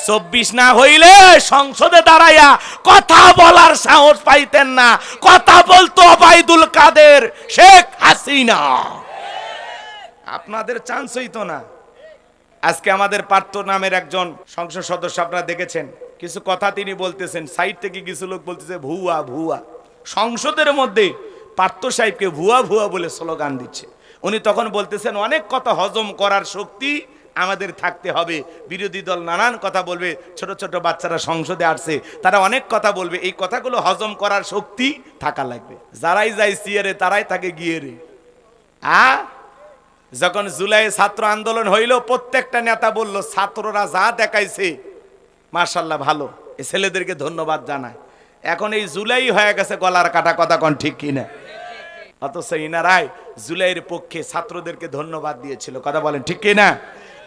24 না হইলে সংসদে দাঁড়াইয়া কথা বলার সাহস পাইতেন না। কথা বলতো ওবায়দুল কাদের, শেখ হাসিনা। আপনাদের চান্স হইতো না। আজকে আমাদের পার্থ নামের একজন সংসদ সদস্য আপনারা দেখেছেন, কিছু কথা তিনি বলতেছেন, সাইড থেকে কিছু লোক বলতেছে ভুয়া ভুয়া। সংসদের মধ্যে পার্থ সাহেবকে ভুয়া ভুয়া বলে স্লোগান দিচ্ছে। উনি তখন বলতেছেন অনেক কথা হজম করার শক্তি আমাদের থাকতে হবে। বিরোধী দল নানান কথা বলবে, ছোট ছোট বাচ্চারা সংসদে আসছে, তারা অনেক কথা বলবে, এই কথাগুলো হজম করার শক্তি থাকা লাগবে। যারাই যায় সিয়ারে তারাই থাকে গিয়েরে। যখন জুলাই ছাত্র আন্দোলন হইল, প্রত্যেকটা নেতা বলল ছাত্ররা যা দেখাইছে মাশাআল্লাহ ভালো, এই ছেলেদেরকে ধন্যবাদ জানায়। এখন এই জুলাই হয়ে গেছে গলার কাটা, কথা কোন ঠিক কিনা? অথচ ইনারাই জুলাইয়ের পক্ষে ছাত্রদেরকে ধন্যবাদ দিয়েছিল, কথা বলেন ঠিক কিনা?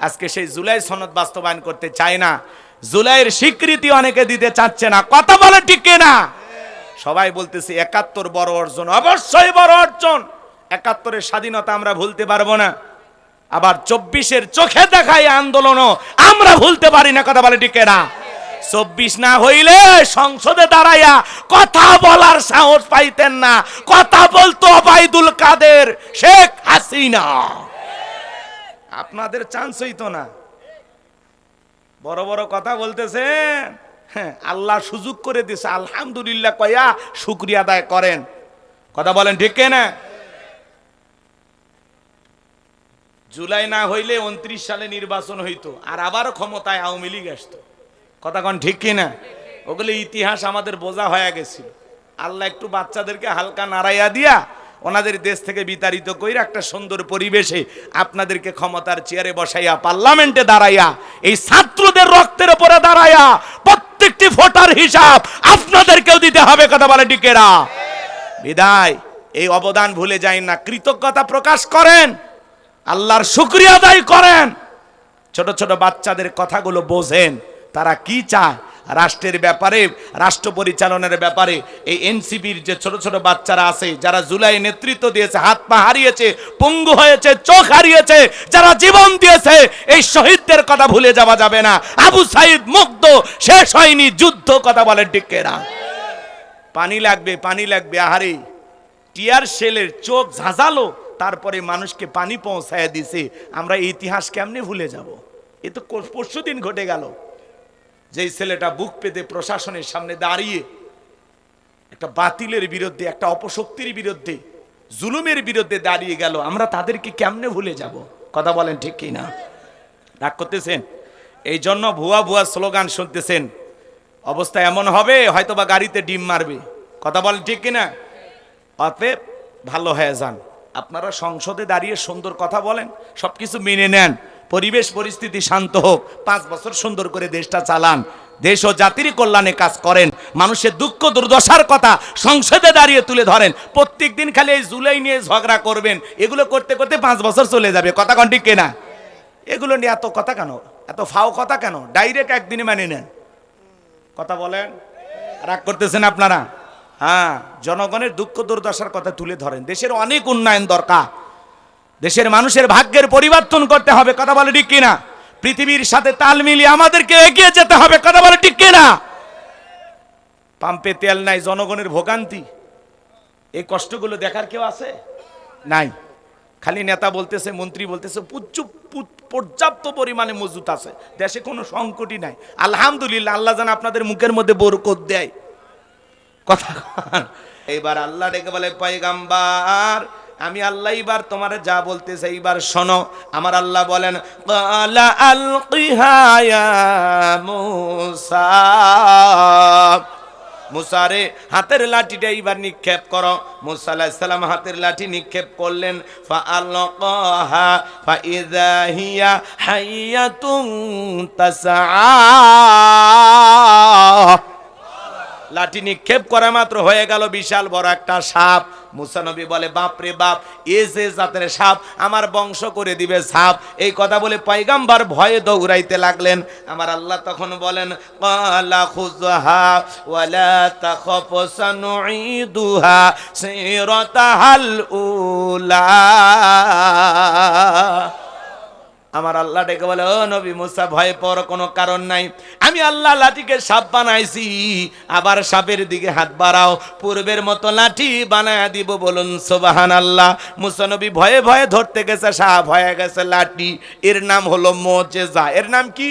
আজকে সেই জুলাই সনদ বাস্তবায়ন করতে চায় না, জুলাইয়ের স্বীকৃতি অনেকে দিতে চাচ্ছে না, কথা বলেন ঠিক কিনা? সবাই বলতেছে ৭১ বড় অর্জন, অবশ্যই বড় অর্জন। ৭১-এর স্বাধীনতা আমরা ভুলতে পারবো না, আবার ২৪-এর চোখে দেখাই আন্দোলনও আমরা ভুলতে পারি না, কথা বলে ঠিক কিনা? ২৪ না হইলে সংসদে দাঁড়াইয়া কথা বলার সাহস পাইতেন না। কথা বলতো ওবায়দুল কাদের, শেখ হাসিনা। আপনাদের চান্স হইতো না। বড় বড় কথা বলতেছেন, হ্যাঁ আল্লাহ সুযোগ করে দিয়েছে, আলহামদুলিল্লাহ কয়া শুকরিয়া আদায় করেন, কথা বলেন ঠিক কিনা? জুলাই না হইলে ২৯ সালে নির্বাচন হইতো, আর আবারও ক্ষমতায় আওয়ামী লীগ আসতো, কথা কোন ঠিক কিনা? ওগুলো ইতিহাস আমাদের বোঝা হয়ে গেছিল। আল্লাহ একটু বাচ্চাদেরকে হালকা নাড়াইয়া দিয়া ওনাদের দেশ থেকে বিতাড়িত কইরা একটা সুন্দর পরিবেশে আপনাদেরকে ক্ষমতার চেয়ারে বসাইয়া, পার্লামেন্টে দাঁড়াইয়া, এই ছাত্রদের রক্তের উপরে দাঁড়াইয়া প্রত্যেকটি ভোটার হিসাব আপনাদেরকেও দিতে হবে, কথা বলে ঠিক কিনা? বিদায় এই অবদান ভুলে যাই না, কৃতজ্ঞতা প্রকাশ করেন, আল্লাহর শুকরিয়া আদায় করেন। ছোট ছোট বাচ্চাদের কথাগুলো বোঝেন, তারা কি চায় রাষ্ট্রের ব্যাপারে, রাষ্ট্র পরিচালনার ব্যাপারে। এই এনসিপির যে ছোট ছোট বাচ্চারা আছে, যারা জুলাই নেতৃত্ব দিয়েছে, হাত পা হারিয়েছে, পঙ্গু হয়েছে, চোখ হারিয়েছে, যারা জীবন দিয়েছে, এই শহীদদের কথা ভুলে যাওয়া যাবে না। আবু সাইদ মুগ্ধ, শেষ হয়নি যুদ্ধ, কথা বলে ঠিক কিনা? পানি লাগবে, পানি লাগবে। আহারে টিয়ার শেলের চোখ ঝাঁঝালো, তারপরে মানুষকে পানি পৌঁছায় দিছে। আমরা এই ইতিহাস কেমনে ভুলে যাব? এ তো পরশুদিন ঘটে গেল। যেই ছেলেটা বুক পেতে প্রশাসনের সামনে দাঁড়িয়ে একটা বাতিলের বিরুদ্ধে, একটা অপশক্তির বিরুদ্ধে, জুলুমের বিরুদ্ধে দাঁড়িয়ে গেল, আমরা তাদেরকে কেমনে ভুলে যাব? কথা বলেন ঠিক কিনা? রাগ করতেছেন? এই জন্য ভুয়া ভুয়া স্লোগান শুনতেছেন, অবস্থা এমন হবে হয়তোবা গাড়িতে ডিম মারবে, কথা বলেন ঠিক কিনা? অতএব ভালো হয়ে যান, আপনারা সংসদে দাঁড়িয়ে সুন্দর কথা বলেন, সবকিছু মেনে নেন, পরিবেশ পরিস্থিতি শান্ত হোক, 5 বছর সুন্দর করে দেশটা চালান, দেশ ও জাতির কল্যাণে কাজ করেন, মানুষের দুঃখ দুর্দশার কথা সংসদে দাঁড়িয়ে তুলে ধরেন। প্রত্যেক দিন খালি এই জুলাই নিয়ে ঝগড়া করবেন, এগুলো করতে করতে 5 বছর চলে যাবে, কথা কোন ঠিক কিনা? এগুলো নিয়ে এত কথা কেন, এত ফাও কথা কেন? ডাইরেক্ট একদিনে মানে নেন, কথা বলেন। রাগ করতেছেন আপনারা? হ্যাঁ, জনগণের দুঃখ দুর্দশার কথা তুলে ধরেন। দেশের অনেক উন্নয়ন দরকার, দেশের মানুষের ভাগ্যের পরিবর্তন করতে হবে, কথা বলে ঠিক কিনা? পৃথিবীর সাথে তাল মিলিয়ে আমাদেরকে এগিয়ে যেতে হবে, কথা বলে ঠিক কিনা? পাম্পে তেল নাই, জনগণের ভোগান্তি, এই কষ্টগুলো দেখার কেউ আছে? নাই। খালি নেতা বলতেছে, মন্ত্রী বলতেছে পর্যাপ্ত পরিমাণে মজুত আছে, দেশে কোনো সংকটই নাই, আলহামদুলিল্লাহ। আল্লাহ যেন আপনাদের মুখের মধ্যে বরকত দেয়, কথা। এইবার আল্লাহ ডেকে বলে, পয়গাম্বার আমি আল্লাহ এবার তোমার যা বলতে চাই এইবার শোনো। আমার আল্লাহ বলেন, ক্বালা আলকিহা ইয়া মূসা, মুসা রে হাতের লাঠিটা এইবার নিক্ষেপ করো। মুসা আলাইহিস সালাম হাতের লাঠি নিক্ষেপ করলেন, ফাআলকাহা ফাইযা হিয়া হাইয়াতুন তাসআ। লাঠি নিক্ষেপ করা মাত্র হয়ে গেল বিশাল বড় একটা সাপ। মুসা নবী বলে, বাপ রে বাপ, এ যে জাতের সাপ, আমার বংশ করে দিবে সাপ। এই কথা বলে পয়গাম্বর ভয়ে দৌড়াইতে লাগলেন। আমার আল্লাহ তখন বলেন, ক্বালা খুযহা ওয়ালা তাখাফ সানুঈদুহা সিরাতাহাল উলা। আমার আল্লাহ ডেকে বলে, ও নবী মুসা, ভয় পাওয়ার কোনো কারণ নাই। আমি আল্লাহ লাঠিকে সাপ বানাইছি, আবার সাপের দিকে হাত বাড়াও, পূর্বের মতো লাঠি বানায় দিব, বলুন সুবহানাল্লাহ। মুসা নবী ভয়ে ভয়ে ধরতে গেছে, সাপ হয়ে গেছে লাঠি। এর নাম হলো মুজিজা। এর নাম কি?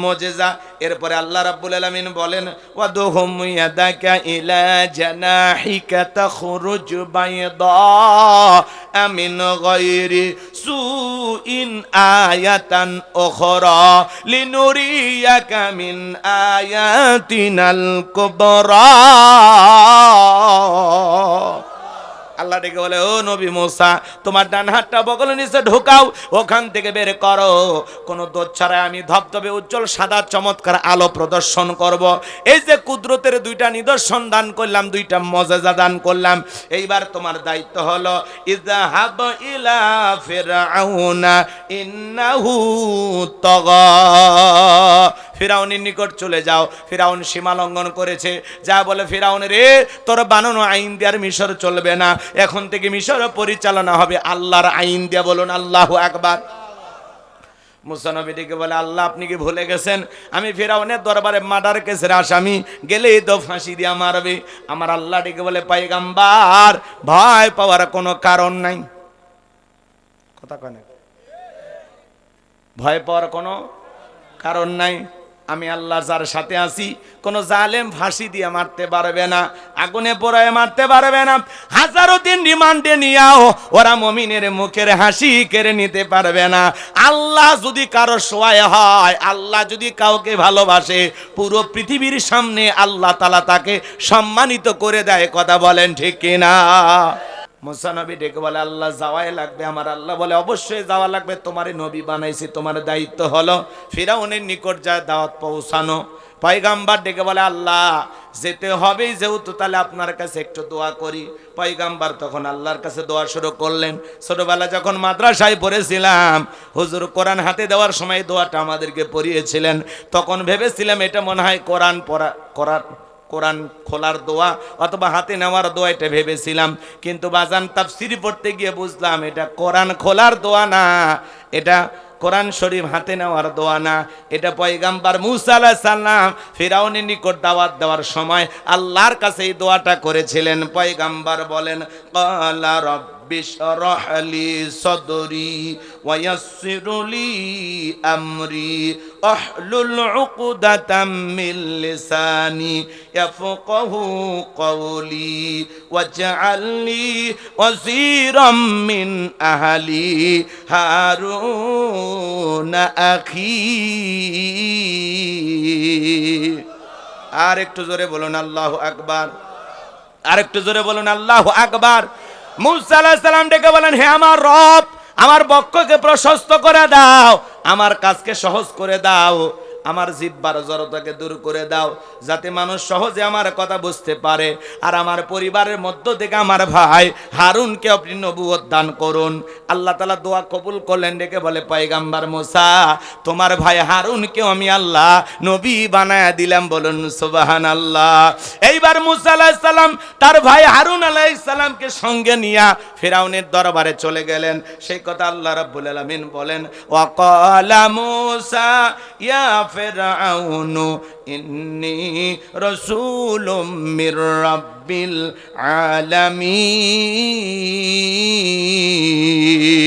মুজিজা। এরপরে আল্লাহ রাব্বুল আলামিন বলেন, ওয়াদহুম ইয়াদাকা ইলা জানাহিকা তাখরুজ বাইদা মিন গায়রি সুইন আয়াতান উখরা লিনুরিয়াকা মিন আয়াতিনাল কুবরা। আল্লাহ ডেকে বলে, ও নবী মুসা, তোমার ডান হাতটা বগলের নিচে ঢোকাও, ওখান থেকে বের করো। কোনো দোষ ছাড়াই আমি ধবধবে উজ্জ্বল সাদা চমৎকার আলো প্রদর্শন করব। এই যে কুদরতের দুইটা নিদর্শন দান করলাম, দুইটা মুজিজা দান করলাম, এইবার তোমার দায়িত্ব হলো ইযহাব ইলা ফিরআউনা ইন্নাহু তাগা। ফিরাউনের নিকট চলে যাও। ফিরাউন সীমা লঙ্ঘন করেছে। যা বলে, ফিরাউন রে, তোর বানানো আইন দেওয়ার মিশর চলবে না, এখন থেকে মিশর পরিচালনা হবে আল্লাহর আইন দিয়া। বলুন আল্লাহু আকবার। মুসা নবী ডেকে বলে, আল্লাহ আপনি কি ভুলে গেছেন আমি ফিরাউনের দরবারে মার্ডার কেসের আসামি, গেলেই তো ফাঁসি দিয়া মারবে। আমার আল্লাহ ডেকে বলে, পয়গম্বর, ভয় পাওয়ার কোনো কারণ নাই। কথা কয় না? ভয় পাওয়ার কোনো কারণ নাই। আমি আল্লাহ যার সাথে আছি, কোন জালেম ফাঁসি দিয়ে মারতে পারবে না, আগুনে পোড়ায় মারতে পারবে না। হাজারো দিন রিমান্ডে নিয়াও ওরা মুমিনের মুখের হাসি কেড়ে নিতে পারবে না। আল্লাহ যদি কারো সহায় হয়, আল্লাহ যদি কাউকে ভালোবাসে, পুরো পৃথিবীর সামনে আল্লাহ তাআলা তাকে সম্মানিত করে দেয়। কথা বলেন ঠিক কিনা? মুসা নবী ডেকে বলে, আল্লাহ যাওয়াই লাগবে। আমার আল্লাহ বলে, অবশ্যই যাওয়া লাগবে, তোমার নবী বানাইছি, তোমার দায়িত্ব হলো ফিরাউনের নিকট যায় দাওয়াত পৌঁছানো। পয়গাম্বার ডেকে বলে, আল্লাহ যেতে হবেই, যেহেতু তাহলে আপনার কাছে একটু দোয়া করি। পয়গাম্বার তখন আল্লাহর কাছে দোয়া শুরু করলেন। ছোটবেলা যখন মাদ্রাসায় পড়েছিলাম, হুজুর কোরআন হাতে দেওয়ার সময় দোয়াটা আমাদেরকে পড়িয়েছিলেন, তখন ভেবেছিলাম এটা মনে হয় কোরআন কোরআন খোলার দোয়া অথবা হাতে নেওয়ার দোয়া, এটা ভেবেছিলাম। কিন্তু বাজান তাফসীর পড়তে গিয়ে বুঝলাম এটা কোরআন খোলার দোয়া না, এটা কোরআন শরীফ হাতে নেওয়ার দোয়া না। এটা পয়গাম্বার মূসা আলাইহিস সালাম ফিরাউনের নিকট দাওয়াত দেওয়ার সময় আল্লাহর কাছে এই দোয়াটা করেছিলেন। পয়গাম্বার বলেন, ক্বালা রাব্বি শরহ লি সাদরি ওয়া ইয়াসসির লি আমরি আহলুল উকদাতাম মিন লিসানি ইয়াফকাহু কওলি ওয়াজআলনি ওয়াজিরাম মিন আহলি হারুন আখি। আর একটু জোরে বলুন আল্লাহু আকবার। আর একটু জোরে বলুন আল্লাহু আকবার। মূসা আলাইহিস সালাম ডেকে বলেন, হে আমার রব, আমার বক্ষকে প্রশস্ত করে দাও, আমার কাজকে সহজ করে দাও, আমার জিহ্বার জড়তাকে দূর করে দাও, যাতে মানুষ সহজে আমার কথা বুঝতে পারে। আর আমার পরিবারের মধ্য থেকে আমার ভাই হারুনকে আপনি নবুয়ত দান করুন। আল্লাহ তাআলা দোয়া কবুল করলেন। ডেকে বলে, পয়গাম্বার মুসা, তোমার ভাই হারুনকেও আমি আল্লাহ নবী বানায়া দিলাম। বলুন সুবহানাল্লাহ। এইবার মুসা আলাইহিস সালাম তার ভাই হারুন আলাইহিস সালামকে সঙ্গে নিয়ে ফিরাউনের দরবারে চলে গেলেন। সেই কথা আল্লাহ রাব্বুল আলামিন বলেন, ওয়া ক্বালা মুসা ইয়া ফিরআউনু ইন্নী রাসূলুম মির রাব্বিল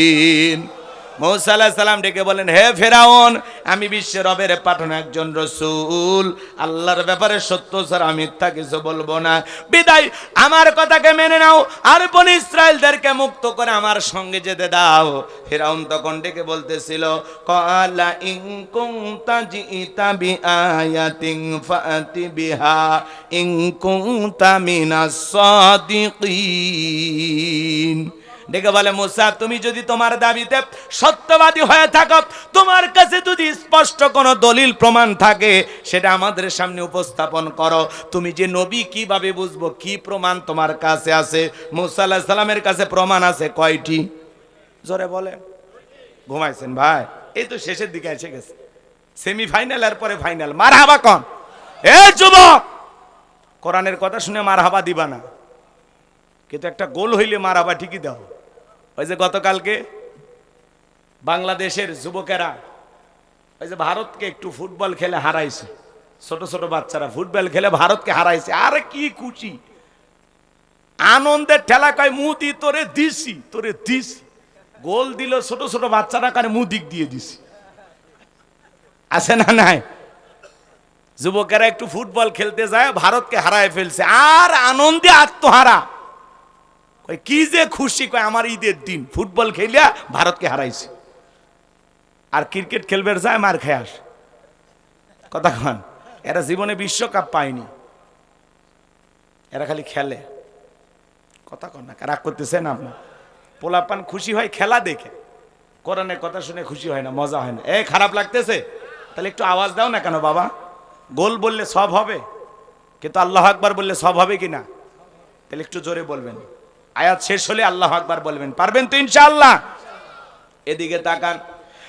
আলামিন। মূসা আলাইহিস সালাম ডেকে বলেন, হে ফিরাউন, আমি বিশ্বের রবের পাঠানো একজন রাসূল, আল্লাহর ব্যাপারে সত্য ছাড়া মিথ্যা কিছু বলবো না, বিদায় আমার কথাকে মেনে নাও আর বনি ইসরাইলদেরকে মুক্ত করে আমার সঙ্গে যেতে দাও। ফিরাউন তখন ডেকে বলতেছিল, ক্বালা ইন কুনতা জিতা বিআয়াতিন ফাতি বিহা ইন কুনতা মিনাস সাদিকিন। ডেকে বলে, মুসা, তুমি যদি তোমার দাবিতে সত্যবাদী হয়ে থাকো, তোমার কাছে যদি স্পষ্ট কোনো দলিল প্রমাণ থাকে, সেটা আমাদের সামনে উপস্থাপন করো। তুমি যে নবী কিভাবে বুঝবো? কি প্রমাণ তোমার কাছে আছে? মুসা আলাইহিস সালামের কাছে প্রমাণ আছে কয়টি? জোরে বলে। ঘুমাইছেন ভাই? এই তো শেষের দিকে এসে গেছে, সেমিফাইনাল এর পরে ফাইনাল। মারহাবা কোন? এ যুবক, কোরআনের কথা শুনে মারহাবা দিবা না, কিন্তু একটা গোল হইলে মারহাবা ঠিকই দাও। ওই যে গতকালকে বাংলাদেশের যুবকেরা ওই যে ভারতকে একটু ফুটবল খেলে হারাইছে, ছোট ছোট বাচ্চারা ফুটবল খেলে ভারতকে হারাইছে, আরে কি খুশি, আনন্দের ঠেলা কয় মুদি তোরে দিছি, তোরে দিছি, গোল দিল ছোট ছোট বাচ্চারা কারে মুদিক দিয়ে দিছি, আছে না নাই? যুবকেরা একটু ফুটবল খেলতে যায়, ভারতকে হারায় ফেলছে, আর আনন্দে আত্মহারা, কয় কি যে খুশি, কয় আমার ঈদের দিন ফুটবল খেলিয়া ভারতকে হারাইছে। আর ক্রিকেট খেলবে যায়, মার খেয়ে আসে। কথা কন, এরা জীবনে বিশ্বকাপ পায়নি, এরা খালি খেলে। কথা কন না, রাগ করতেছেন আপনার? পোলাপান খুশি হয় খেলা দেখে, কোরআনের কথা শুনে খুশি হয় না, মজা হয় না। এই খারাপ লাগতেছে, তাহলে একটু আওয়াজ দাও না কেন বাবা? গোল বললে সব হবে, কিন্তু আল্লাহ আকবার বললে সব হবে কি না? তাহলে একটু জোরে বলবেন, আয়াত শেষ হলে আল্লাহ আকবার বলবেন, পারবেন তো ইনশাআল্লাহ? এদিকে তাকান,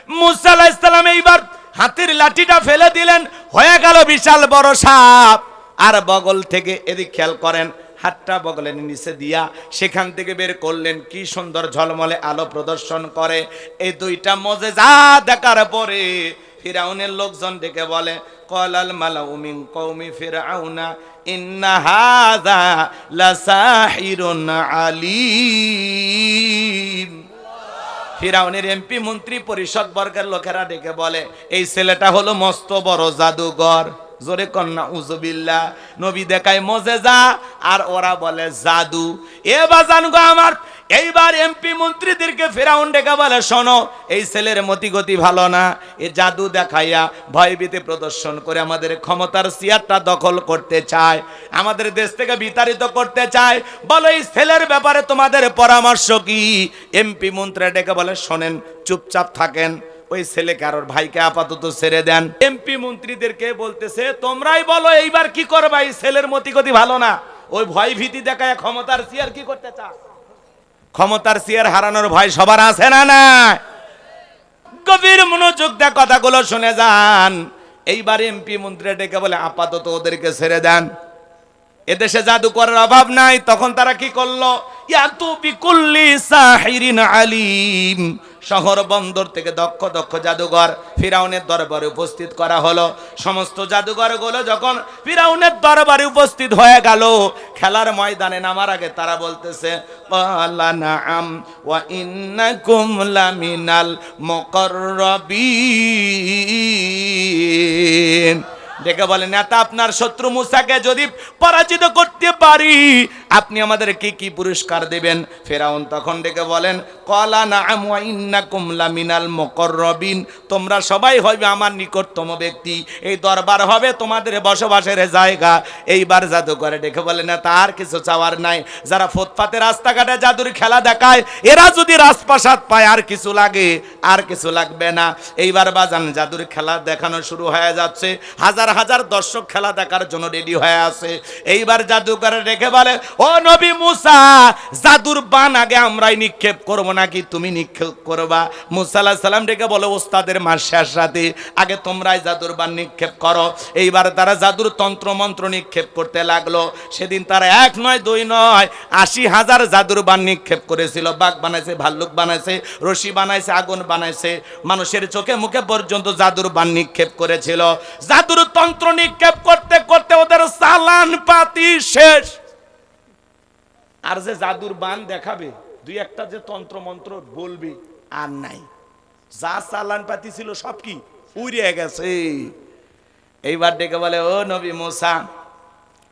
মুসা আলাইহিস সালাম এইবার হাতের লাঠিটা ফেলে দিলেন, হয়ে গেল বিশাল বড় সাপ। আর বগল থেকে, এদিক খেয়াল করেন, হাতটা বগলের নিচে দিয়া সেখান থেকে বের করলেন, কি সুন্দর ঝলমলে আলো প্রদর্শন করে। এই দুইটা মুজিজা দেখার পরে ফিরাউনের লোকজন ডেকে বলে, ক্বালাল মালাউ মিন কওমি ফিরআউনা ইন্না হাযা লাসাহিরুন আলীম। ফিরাউনের এমপি মন্ত্রী পরিষদ বর্গের লোকেরা ডেকে বলে, এই ছেলেটা হলো মস্ত বড় জাদুঘর। জোরে কন্যা উজুবিল্লাহ। নবী দেখায় মুজিজা আর ওরা বলে জাদু। এ বাজান গো আমার, এইবার এমপি মন্ত্রীদেরকে ফিরাউন ডেকে বলে, শোনো, এই ছেলের মতিগতি ভালো না, এ জাদু দেখাইয়া ভয়ভীতি প্রদর্শন করে আমাদের ক্ষমতার চেয়ারটা দখল করতে চায়, আমাদের দেশ থেকে বিতাড়িত করতে চায়। বলো এই ছেলের ব্যাপারে তোমাদের পরামর্শ কি? এমপি মন্ত্রী ডেকে বলে, শোনেন, চুপচাপ থাকেন, ওই ছেলেকে আর ওর ভাইকে আপাতত ছেড়ে দেন। এমপি মন্ত্রীদেরকে বলতেছে, তোমরাই বলো এইবার কি করবা, এই ছেলের মতিগতি ভালো না, ওই ভয় ভীতি দেখায় ক্ষমতার চেয়ার কি করতে চায়? ক্ষমতার চেয়ার হারানোর ভয় সবার আছে না না? গভীর মনোযোগ দিয়ে কথাগুলো শুনে যান। এইবার এমপি মন্ত্রী ডেকে বলে, আপাতত ওদেরকে ছেড়ে দেন, এদেশে জাদু করার অভাব নাই। তখন তারা কি করলো, ইয়াতু বিকুল্লি সাহিরিন আলিম, শহর বন্দর থেকে দক্ষ দক্ষ জাদুঘর ফিরাউনের দরবারে উপস্থিত করা হলো। সমস্ত জাদুঘরগুলো যখন ফিরাউনের দরবারে উপস্থিত হয়ে গেল, খেলার ময়দানে নামার আগে তারা বলতেছে, ক্বালা নাআম ওয়া ইন্নাকুম লামিনাল মুকাররাবিন। ডেকে বলে, নেতা, আপনার শত্রু মুসাকে যদি পরাজিত করতে পারি আপনি আমাদের কি কি পুরস্কার দেবেন? ফিরাউন তখন ডেকে বলেন, ক্বালা নাআম ওয়া ইন্নাকুম লামিনাল মুকাররাবিন, তোমরা সবাই হইবে আমার নিকটতম ব্যক্তি, এই দরবার হবে তোমাদের বসবাসের জায়গা। এইবার জাদুঘরে ডেকে বলে, নেতা, আর কিছু চাওয়ার নাই, যারা ফুটপাতে রাস্তাঘাটে জাদুর খেলা দেখায় এরা যদি রাজপ্রাসাদ পায় আর কিছু লাগে? আর কিছু লাগবে না। এইবার বাজান জাদুর খেলা দেখানো শুরু হয়ে যাচ্ছে, হাজার হাজার দর্শক খেলা দেখার জন্য রেডি হয়ে আছে। এইবার জাদুঘরে রেখে বলে, ও নবী মুসা, জাদুর বান আগে আমরাই নিক্ষেপ করবো নাকি তুমি নিক্ষেপ করবা? মুসা আলাইহিস সালাম ডেকে বলে, ওস্তাদের মার শেষ রাতে, আগে তোমরাই জাদুর বান নিক্ষেপ করো। এইবার তারা জাদুর তন্ত্র মন্ত্র নিক্ষেপ করতে লাগলো। সেদিন তারা 1 নয় 2 নয় 80,000 জাদুর বান নিক্ষেপ করেছিল। বাঘ বানাইছে, ভাল্লুক বানাইছে, রশি বানাইছে, আগুন বানাইছে, মানুষের চোখে মুখে পর্যন্ত জাদুর বান নিক্ষেপ করেছিল। জাদুর তন্ত্র নিক্ষেপ করতে করতে ওদের চালান পাতি শেষ। আর যে জাদুর বান দেখাবে, 2-1টা যে তন্ত্র মন্ত্র বলবি, আর নাই। যা চালান পাতি ছিল সব কি উড়ে গেছে। এইবার ডেকে বলে, ও নবী মুসা,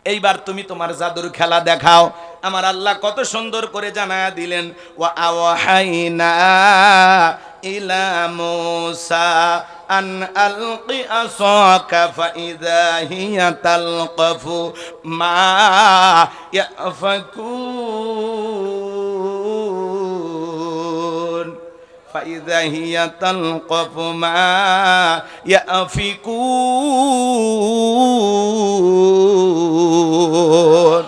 এইবার তুমি তোমার জাদুর খেলা দেখাও। আমার আল্লাহ কত সুন্দর করে জানায়া দিলেন, ওয়া আওহাইনা ইলা মুসা আন আলকি আসাকা ফাইযা হিয়া তালকাফু মা ইয়াফাকুন, ফাইযা হিয়া তালকাফু মা ইয়াফিকুন।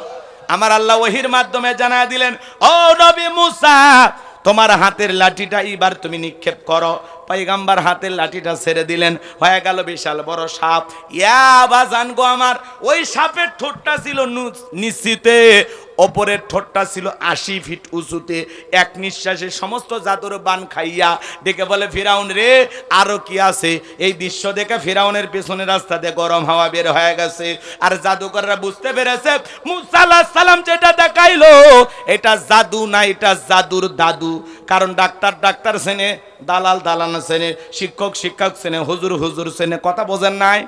আমার আল্লাহ ওহীর মাধ্যমে জানায়া দিলেন, ও নবী মুসা, তোমার হাতের লাঠিটা এবার তুমি নিক্ষেপ করো। পয়গম্বর হাতের লাঠিটা ছেড়ে দিলেন, হয়ে গেল বিশাল বড় সাপ। ইয়া বাজান গো আমার, ওই সাপের ঠোঁটটা ছিল নিশ্চিতে, ওপরের ঠোঁটটা ছিল 80 ফিট উঁচুতে। এক নিঃশ্বাসে সমস্ত জাদুর বান খাইয়া ডেকে বলে, ফিরাউন রে আরো কি আছে? এই দৃশ্য দেখে ফিরাউনের পেছনে রাস্তা দিয়ে গরম হাওয়া বের হয়ে গেছে। আর জাদুকররা বুঝতে পেরেছে মুসা আলাইহিস সালাম যেটা দেখাইলো এটা জাদু না, এটা জাদুর দাদু। কারণ ডাক্তার সেনে, দালাল দালানা সেনে, শিক্ষক সেনে, হুজুর সেনে, কথা বোঝেন নাই?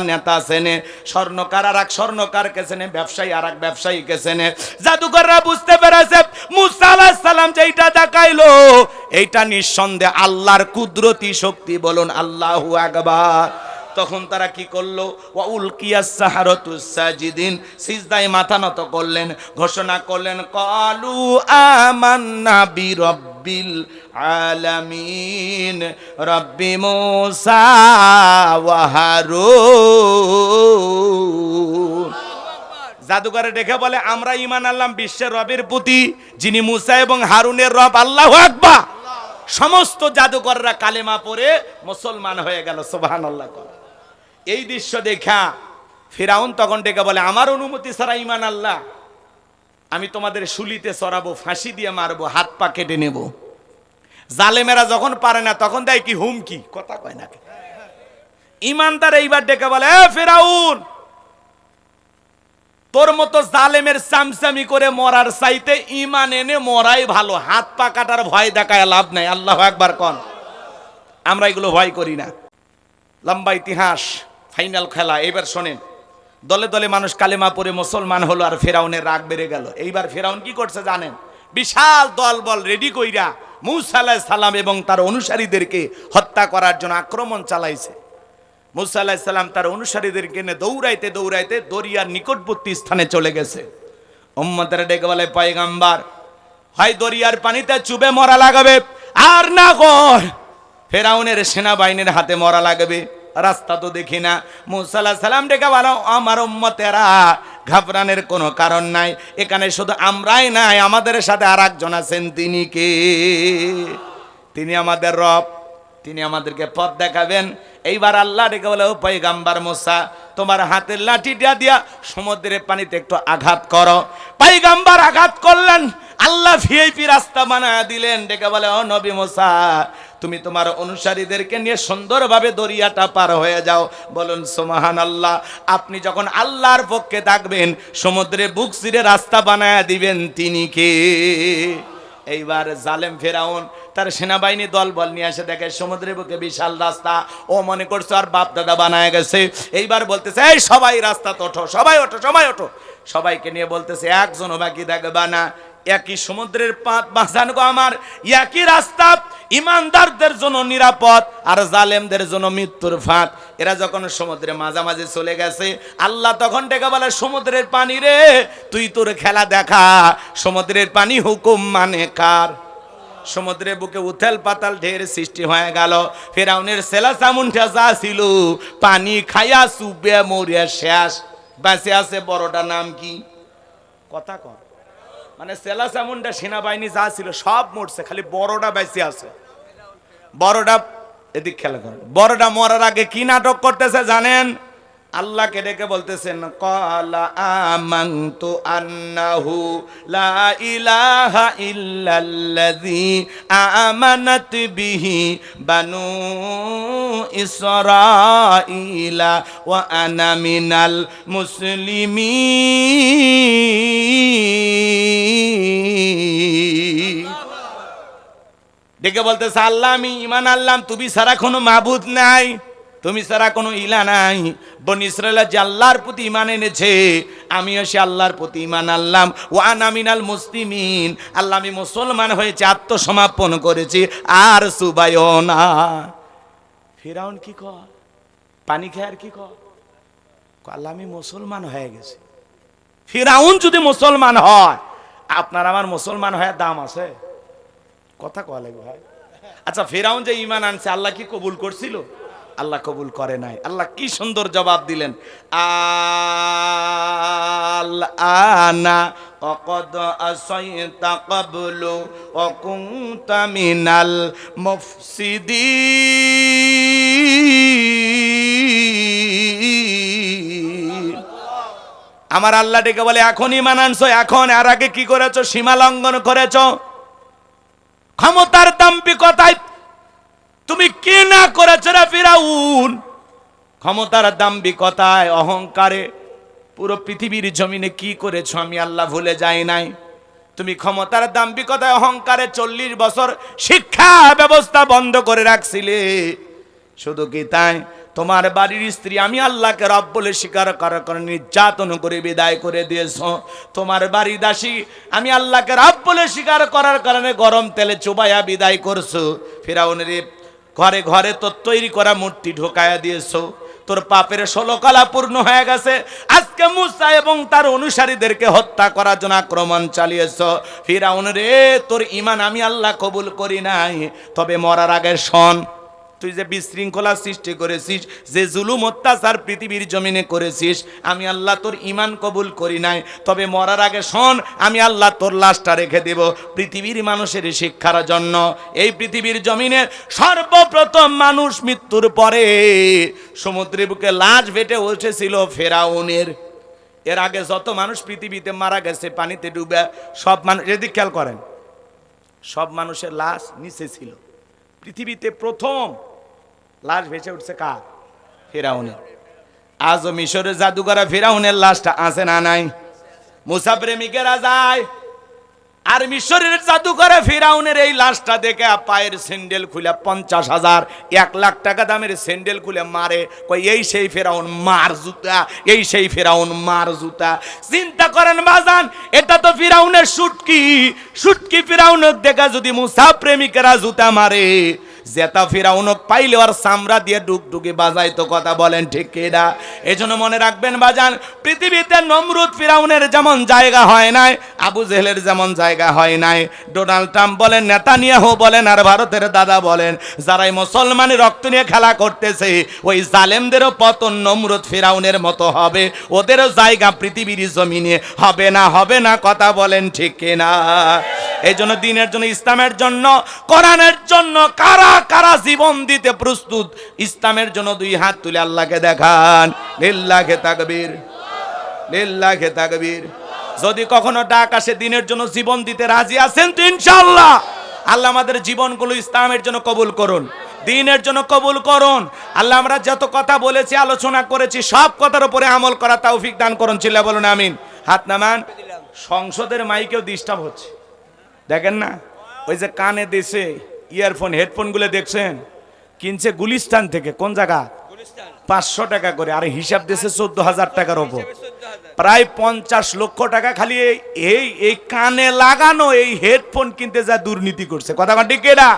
নেতা সেনে, স্বর্ণকার আর এক স্বর্ণকারকে সেনে, ব্যবসায়ী আর এক ব্যবসায়ীকে সেনে। জাদুকররা বুঝতে পেরেছে মুসা আলাইহিস সালাম যেটা দেখাইলো এইটা নিঃসন্দেহে আল্লাহর কুদরতি শক্তি। বলুন আল্লাহু আকবার। তখন তারা কি করলো? ওয়া উলকিয়াস সাহারাতু সাজিদিন, সিজদায় মাথা নত করলেন, ঘোষণা করলেন ক্বালু আমান্না বিরাব্বিল আলামিন রব্বি মূসা ওয়া হারুন। জাদুঘরে দেখে বলে আমরা ঈমান আনলাম বিশ্বের রবের প্রতি, যিনি মূসা এবং হারুনের রব। আল্লাহু আকবার। সমস্ত জাদুকররা কালেমা পড়ে মুসলমান হয়ে গেল। সুবহানাল্লাহ। এই দৃশ্য দেখা ফিরাউন তখন ডেকে বলে, আমার অনুমতি ছাড়া ঈমান আল্লাহ, আমি তোমাদের শুলিতে চড়াবো, ফাঁসি দিয়ে মারবো, হাত পা কেটে নেব। জালেমেরা যখন পারে না তখন দেয় কি হুমকি, কথা কয় না। ঈমানদার এইবার ডেকে বলে, এ ফিরাউন, তোর মতো জালেমের চামচামি করে মরার চাইতে ঈমান এনে মরাই ভালো। হাত পা কাটার ভয় দেখায় লাভ নাই। আল্লাহু আকবার কোন। আমরা এগুলো ভয় করি না। লম্বা ইতিহাস, ফাইনাল খেলা। এবার শোনেন, দলে দলে মানুষ কালেমা পড়ে মুসলমান হলো আর ফেরাউনের রাগ বেড়ে গেল। এইবার ফেরাউন কি করছে জানেন? বিশাল দল বল রেডি কইরা মূসা আলাইহিস সালাম এবং তার অনুসারীদেরকে হত্যা করার জন্য আক্রমণ চালাইছে। মূসা আলাইহিস সালাম তার অনুসারীদেরকে নিয়ে দৌড়াইতে দৌড়াইতে দরিয়ার নিকটবর্তী স্থানে চলে গেছে। উম্মতেরা ডেকে বলে, পয়গম্বর, হয় দরিয়ার পানিতে চুবে মরা লাগবে, আর না কর ফেরাউনের সেনাবাহিনীর হাতে মরা লাগবে। রাস্তা তো দেখি না। মূসা আলাইহিস সালাম ডেকে বলো, আমার উম্মতেরা ঘাবড়ানোর কোনো কারণ নাই। এখানে শুধু আমরাই নাই, আমাদের সাথে আর একজন আছেন। তিনি কে? তিনি আমাদের রব, তিনি আমাদেরকে পথ দেখাবেন। এইবার আল্লাহ ডেকে বলে, ও পয়গম্বর মূসা, তোমার হাতের লাঠিটা দিয়া সমুদ্রের পানিতে একটু আঘাত করো। পয়গম্বর আঘাত করলেন, আল্লাহ ভিআইপি রাস্তা বানায় দিলেন। ডেকে বলে, ও নবী মূসা, তুমি তোমার অনুসারীদেরকে নিয়ে সুন্দরভাবে দরিয়াটা পার হয়ে যাও। বলুন সুবহানাল্লাহ। আপনি যখন আল্লাহর পক্ষে থাকবেন সমুদ্রে বুক চিরে রাস্তা বানায় দিবেন। তিনি কে? এইবার জালেম ফেরাউন তার সেনাবাহিনী দল বল নিয়ে এসে দেখে সমুদ্রের বুকে বিশাল রাস্তা। ও মনে করছে আর বাপ দাদা বানায় গেছে। এইবার বলতেছে, এই সবাই রাস্তাতে ওঠো, সবাই ওঠো, সবাই ওঠো। সবাইকে নিয়ে বলতেছে, একজনও বাকি থাকবে না। একই সমুদ্রের পাত বাঁচানো আমার, একই রাস্তা। ইমানদারদের জন্য নিরাপদ আর জালেমদের জন্য মৃত্যুর ফাঁদ। এরা যখন সমুদ্রের মাঝামাঝি চলে গেছে, আল্লাহ তখন ডেকে বলে, সমুদ্রের পানি রে, তুই তোর খেলা দেখা। সমুদ্রের পানি হুকুম মানে কার? সমুদ্রের বুকে উথাল পাতাল ঢের সৃষ্টি হয়ে গেল। ফেরাউনের সেলা চামুন্ডা যা ছিল পানি খাইয়া চুবে মরিয়া শেষ। বেঁচে আছে বড়টা নাম কি? কথা কর। মানে সেলা চামুন্ডা সেনাবাহিনী যা ছিল সব মরছে, খালি বড়টা বেঁচে আছে। বড়টা, এদিক খেলা করেন, বড়টা মরার আগে কি নাটক করতেছে জানেন? আল্লাহকে ডেকে বলতেছেন, ক্বালা আমানতু আন্নাহু লা ইলাহা ইল্লাল্লাযী আমানাত বিহি বানু ইসরাঈলা ওয়া আনা মিনাল মুসলিমিন। ডেকে বলতেছে, আল্লাহ আমি ঈমান আনলাম, তুমি ছাড়া কোনো মাবুদ নাই, তুমি ছাড়া কোনো ইলা নাই। বনি ইসরাঈল যে আল্লাহর প্রতি ঈমান এনেছে, আমিও সে আল্লাহর প্রতি ঈমান আনলাম। ওয়া আনা মিনাল মুসলিমিন, আল্লাহ আমি মুসলমান হয়েছে, আত্মসমর্পণ করেছি, আর সুবাইও না। ফিরাউন কি কয়? পানি খেয়ে আর কি কয়? আল্লাহ আমি মুসলমান হয়ে গেছি। ফিরাউন যদি মুসলমান হয়, আপনার আমার মুসলমান হয়ে দাম আছে? কথা কয় লাগবে ভাই। আচ্ছা, ফিরাউন যে ঈমান আনছে, আল্লাহ কি কবুল করছিল? আল্লাহ কবুল করে নাই। আল্লাহ কি সুন্দর জবাব দিলেন, আল-আনা ওয়াকাদ আসাইতা ক্বাবলু ওয়া কুনতা মিনাল মুফসিদিন। আমার আল্লাহ ডেকে বলে এখন ঈমান আনছো, এখন, আর আগে কি করেছো? সীমা লঙ্ঘন করেছো। ক্ষমতার দাম্ভিকতায় তুমি কি না করেছো রে ফিরাউন? ক্ষমতার দাম্ভিকতায়, অহংকারে পুরো পৃথিবীর জমিনে কি করেছো আমি আল্লাহ ভুলে যাই নাই। তুমি ক্ষমতার দাম্ভিকতায়, অহংকারে 40 বছর শিক্ষা ব্যবস্থা বন্ধ করে রাখছিলে। শুধু কি তাই, তোমার বাড়ির স্ত্রী আমি আল্লাহকে রব বলে স্বীকার করার কারণে নির্যাতন করে বিদায় করে দিয়েছো। তোমার বাড়ি দাসী আমি আল্লাহকে রব বলে স্বীকার করার কারণে গরম তেলে চুবাইয়া বিদায় করছো। ফিরাউনের ঘরে ঘরে তোর তৈরি করা মূর্তি ঢোকায়া দিয়েছো। তোর পাপের 16 কলা পূর্ণ হয়ে গেছে। আজকে মুসা এবং তার অনুসারীদেরকে হত্যা করার জন্য আক্রমণ চালিয়েছো। ফিরাউন রে, তোর ঈমান আমি আল্লাহ কবুল করি নাই, তবে মরার আগে শোন, তুই যে বিশৃঙ্খলা সৃষ্টি করেছিস, যে জুলুম অত্যাচার পৃথিবীর জমিনে করেছিস, আমি আল্লাহ তোর ঈমান কবুল করি নাই, তবে মরার আগে শোন, আমি আল্লাহ তোর লাশটা রেখে দেব পৃথিবীর মানুষের শিক্ষার জন্য। এই পৃথিবীর জমিনে সর্বপ্রথম মানুষ মৃত্যুর পরে সমুদ্রের বুকে লাশ ভেটে উঠেছিল ফেরাউনের। এর আগে যত মানুষ পৃথিবীতে মারা গেছে পানিতে ডুবে, সব মানুষ, এদিক খেয়াল করেন, সব মানুষের লাশ নিচে ছিল। পৃথিবীতে প্রথম লাশ ভেসে উঠছে কার? ফিরাউনের। আজও মিশরের জাদুঘরে ফিরাউনের লাশটা আছে না নাই? মুসা প্রেমিকেরা যায় আর মিশরের জাদুঘরে ফিরাউনের এই লাশটা দেখে পায়ের স্যান্ডেল খুলে 50,000 1 লাখ টাকা দামের স্যান্ডেল খুলে মারে, কই এই সেই ফিরাউন মার জুতা, এই সেই ফিরাউন মার জুতা। চিন্তা করেন বাজান, এটা তো ফিরাউনের শুটকি। শুটকি ফিরাউনক দেখা যদি মুসা প্রেমিকেরা জুতা মারে, জেতা ফিরাউনক পাইলে আর চামড়া দিয়ে ডুগডুগি বাজায়, তো কথা বলেন ঠিক কিনা? এজন্য মনে রাখবেন বাজান, পৃথিবীতে নমরুদ ফিরাউনের যেমন জায়গা হয় নাই, আবু জেহেলের যেমন জায়গা হয় নাই, ডোনাল্ড ট্রাম্প বলেন, নেতানিয়াহু বলেন, আর ভারতের দাদা বলেন, যারাই মুসলমানের রক্ত নিয়ে খেলা করতেছে, ওই জালেমদেরও পতন নমরুদ ফিরাউনের মতো হবে। ওদেরও জায়গা পৃথিবীর জমিনে হবে না, হবে না, কথা বলেন ঠিক কিনা? এই জন্য দিনের জন্য, ইসলামের জন্য, কোরআনের জন্য কারা কারা জীবন দিতে প্রস্তুত? ইসলামের জন্য 2 হাত তুলে আল্লাহকে দেখান। লিল্লাহে তাকবীর, লিল্লাহে তাকবীর। যদি কখনো ডাক আসে দিনের জন্য জীবন দিতে রাজি আছেন তো ইনশাআল্লাহ আল্লাহ আমাদের জীবনগুলো ইসলামের জন্য কবুল করুন, দ্বীনের জন্য কবুল করুন। আল্লাহ আমরা যত কথা বলেছি, আলোচনা করেছি, সব কথার উপরে আমল করা তৌফিক দান করুন। চিল্লা বলুন আমিন। হাত নামান। সংসদের মাইকেও ডিস্টার্ব হচ্ছে, দেখেন না? ওই যে কানে দিছে ইয়ারফোন, হেডফোন গুলো দেখছেন, কিনছে গুলিস্তান থেকে। কোন জায়গা? 500 টাকা করে, আর হিসাব দিয়েছে 14,000 টাকার ওপর, প্রায় 50 লক্ষ টাকা খালি এই কানে লাগানো এই হেডফোন কিনতে যা দুর্নীতি করছে। কথা ঠিক না?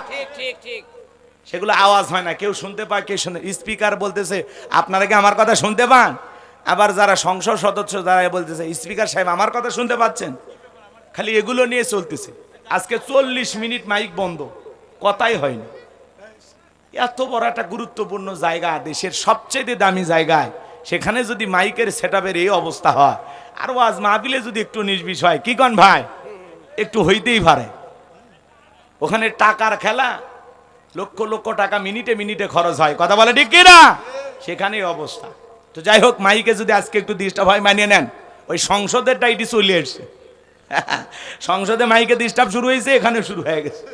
সেগুলো আওয়াজ হয় না, কেউ শুনতে পায়, কেউ শুনে। স্পিকার বলতেছে আপনারা কি আমার কথা শুনতে পান? আবার যারা সংসদ সদস্য যারা বলতেছে স্পিকার সাহেব আমার কথা শুনতে পাচ্ছেন? খালি এগুলো নিয়ে চলতেছে। আজকে 40 মিনিট মাইক বন্ধ, কথাই হয়নি। এত বড় একটা গুরুত্বপূর্ণ জায়গা, দেশের সবচেয়ে দামি জায়গায়, সেখানে যদি মাইকের সেটআপের এই অবস্থা হয়, আর ওয়াজ মাহফিলে যদি একটু নির্বিষ হয়, কি কন ভাই? একটু হইতেই পারে। ওখানে টাকার খেলা, লক্ষ লক্ষ টাকা মিনিটে মিনিটে খরচ হয়। কথা বলে ঠিক কিনা? সেখানে অবস্থা। তো যাই হোক, মাইকে যদি আজকে একটু ডিস্টার্ব হয় মানিয়ে নেন। ওই সংসদের টাইটি চলে এসছে। সংসদে মাইকে ডিস্টার্ব শুরু হয়েছে, এখানে শুরু হয়ে গেছে।